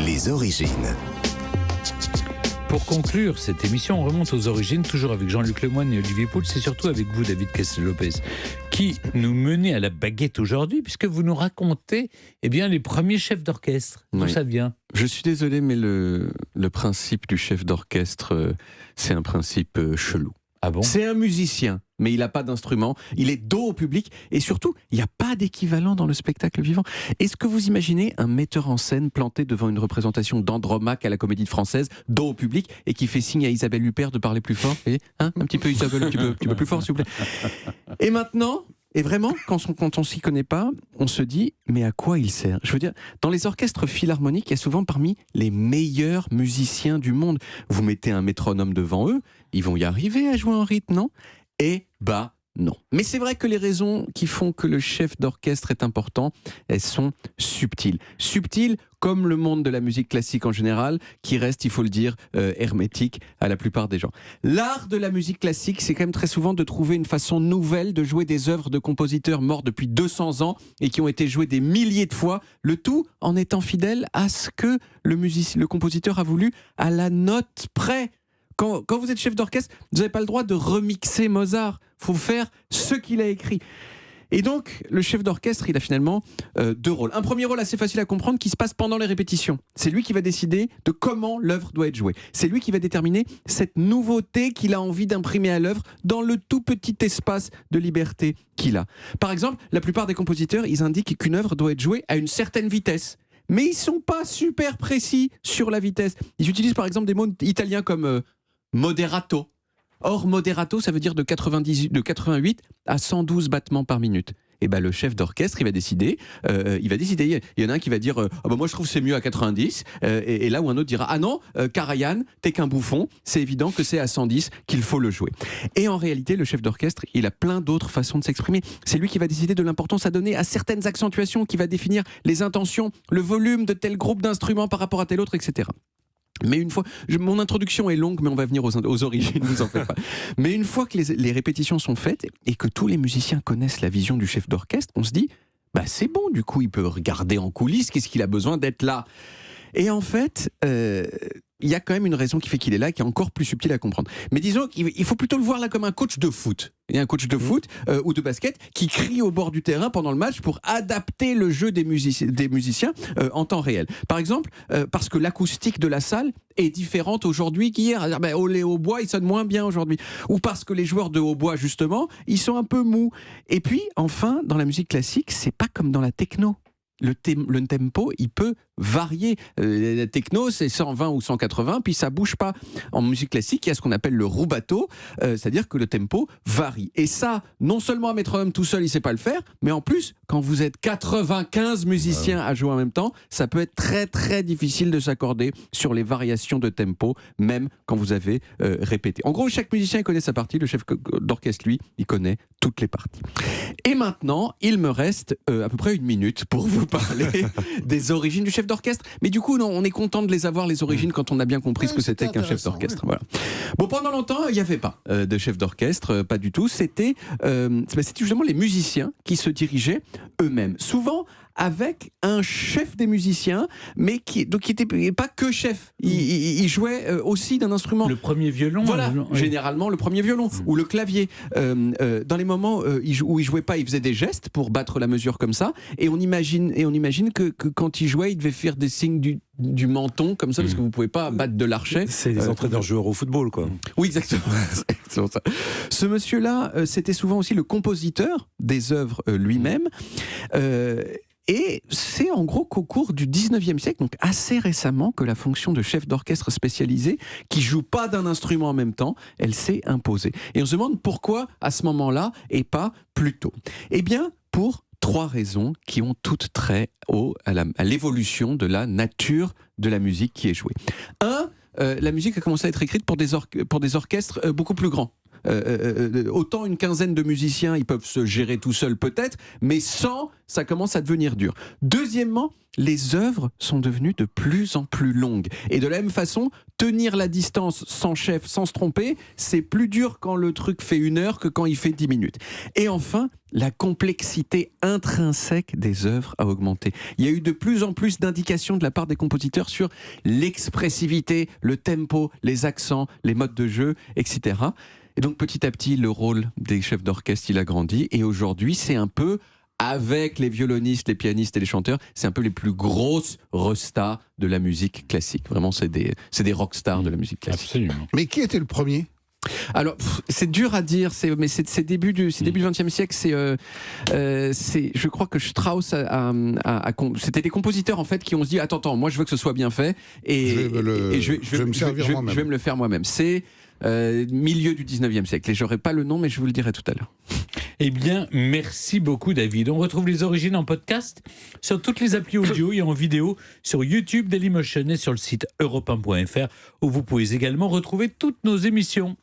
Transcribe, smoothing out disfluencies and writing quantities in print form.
Les origines. Pour conclure cette émission, on remonte aux origines, toujours avec Jean-Luc Lemoyne et Olivier Pouls, c'est surtout avec vous, David Castel-Lopez, qui nous menez à la baguette aujourd'hui, puisque vous nous racontez les premiers chefs d'orchestre. D'où ça vient ? Je suis désolé, mais le principe du chef d'orchestre, c'est un principe chelou. Ah bon ? C'est un musicien, mais il n'a pas d'instrument, il est dos au public, et surtout, il n'y a pas d'équivalent dans le spectacle vivant. Est-ce que vous imaginez un metteur en scène planté devant une représentation d'Andromaque à la Comédie-Française, dos au public, et qui fait signe à Isabelle Huppert de parler plus fort ? Un petit peu Isabelle, un petit peu plus fort, s'il vous plaît. Et maintenant, et vraiment, quand on s'y connaît pas, on se dit, mais à quoi il sert ? Je veux dire, dans les orchestres philharmoniques, il y a souvent parmi les meilleurs musiciens du monde. Vous mettez un métronome devant eux, ils vont y arriver à jouer en rythme, non ? Non. Mais c'est vrai que les raisons qui font que le chef d'orchestre est important, elles sont subtiles. Subtiles comme le monde de la musique classique en général, qui reste, il faut le dire, hermétique à la plupart des gens. L'art de la musique classique, c'est quand même très souvent de trouver une façon nouvelle de jouer des œuvres de compositeurs morts depuis 200 ans et qui ont été jouées des milliers de fois, le tout en étant fidèle à ce que le compositeur a voulu à la note près. Quand vous êtes chef d'orchestre, vous n'avez pas le droit de remixer Mozart. Il faut faire ce qu'il a écrit. Et donc, le chef d'orchestre, il a finalement deux rôles. Un premier rôle assez facile à comprendre qui se passe pendant les répétitions. C'est lui qui va décider de comment l'œuvre doit être jouée. C'est lui qui va déterminer cette nouveauté qu'il a envie d'imprimer à l'œuvre dans le tout petit espace de liberté qu'il a. Par exemple, la plupart des compositeurs, ils indiquent qu'une œuvre doit être jouée à une certaine vitesse. Mais ils ne sont pas super précis sur la vitesse. Ils utilisent par exemple des mots italiens comme moderato. Or, moderato, ça veut dire de 88 à 112 battements par minute. Et le chef d'orchestre, il va décider. Il y en a un qui va dire moi je trouve que c'est mieux à 90. Et là où un autre dira ah non, Karajan, t'es qu'un bouffon. C'est évident que c'est à 110 qu'il faut le jouer. Et en réalité, le chef d'orchestre, il a plein d'autres façons de s'exprimer. C'est lui qui va décider de l'importance à donner à certaines accentuations, qui va définir les intentions, le volume de tel groupe d'instruments par rapport à tel autre, etc. Mais une fois, mon introduction est longue, mais on va venir aux origines, vous en faites pas. Mais une fois que les répétitions sont faites et que tous les musiciens connaissent la vision du chef d'orchestre, on se dit, c'est bon, du coup, il peut regarder en coulisses, qu'est-ce qu'il a besoin d'être là ? Et en fait, il y a quand même une raison qui fait qu'il est là, qui est encore plus subtile à comprendre. Mais disons qu'il faut plutôt le voir là comme un coach de foot. Il y a un coach de foot ou de basket qui crie au bord du terrain pendant le match pour adapter le jeu des musiciens en temps réel. Par exemple, parce que l'acoustique de la salle est différente aujourd'hui qu'hier. Les hautbois, ils sonnent moins bien aujourd'hui. Ou parce que les joueurs de hautbois, justement, ils sont un peu mous. Et puis, enfin, dans la musique classique, c'est pas comme dans la techno. Le tempo, il peut varier. La techno, c'est 120 ou 180, puis ça bouge pas. En musique classique, il y a ce qu'on appelle le rubato, c'est-à-dire que le tempo varie. Et ça, non seulement un métronome tout seul, il sait pas le faire, mais en plus, quand vous êtes 95 musiciens à jouer en même temps, ça peut être très très difficile de s'accorder sur les variations de tempo, même quand vous avez répété. En gros, chaque musicien connaît sa partie, le chef d'orchestre, lui, il connaît toutes les parties. Et maintenant, il me reste à peu près 1 minute pour vous parler des origines du chef d'orchestre. Mais du coup, non, on est content de les avoir, les origines, quand on a bien compris ce que c'était qu'un chef d'orchestre. Voilà. Bon, pendant longtemps, il n'y avait pas de chef d'orchestre, pas du tout. C'était justement les musiciens qui se dirigeaient eux-mêmes. Souvent avec un chef des musiciens, mais qui n'était pas que chef. Il jouait aussi d'un instrument. Le premier violon. Voilà, généralement le premier violon ou le clavier. Dans les moments où il jouait pas, il faisait des gestes pour battre la mesure comme ça. Et on imagine que quand il jouait, il devait faire des signes du menton comme ça, parce que vous pouvez pas battre de l'archet. C'est les entraîneurs joueurs au football, quoi. Oui, exactement. C'est ça. Ce monsieur-là, c'était souvent aussi le compositeur des œuvres lui-même. Et c'est en gros qu'au cours du 19e siècle, donc assez récemment, que la fonction de chef d'orchestre spécialisé, qui joue pas d'un instrument en même temps, elle s'est imposée. Et on se demande pourquoi à ce moment-là et pas plus tôt. Eh bien, pour 3 raisons qui ont toutes trait à l'évolution de la nature de la musique qui est jouée. La musique a commencé à être écrite pour des orchestres beaucoup plus grands. autant une quinzaine de musiciens, ils peuvent se gérer tout seuls peut-être, mais 100, ça commence à devenir dur. Deuxièmement, les œuvres sont devenues de plus en plus longues. Et de la même façon, tenir la distance sans chef, sans se tromper, c'est plus dur quand le truc fait 1 heure que quand il fait 10 minutes. Et enfin, la complexité intrinsèque des œuvres a augmenté. Il y a eu de plus en plus d'indications de la part des compositeurs sur l'expressivité, le tempo, les accents, les modes de jeu, etc. Et donc petit à petit, le rôle des chefs d'orchestre, il a grandi. Et aujourd'hui, c'est un peu, avec les violonistes, les pianistes et les chanteurs, c'est un peu les plus grosses restars de la musique classique. Vraiment, c'est des rockstars de la musique classique. Absolument. Mais qui était le premier ? Alors, c'est dur à dire, mais c'est début du XXe siècle. Je crois que Strauss c'était des compositeurs en fait qui ont se dit attends, moi je veux que ce soit bien fait et je vais me le faire moi-même. C'est milieu du 19e siècle et j'aurai pas le nom, mais je vous le dirai tout à l'heure. Eh bien, merci beaucoup David. On retrouve les origines en podcast sur toutes les applis audio et en vidéo sur YouTube, Dailymotion et sur le site europe1.fr où vous pouvez également retrouver toutes nos émissions.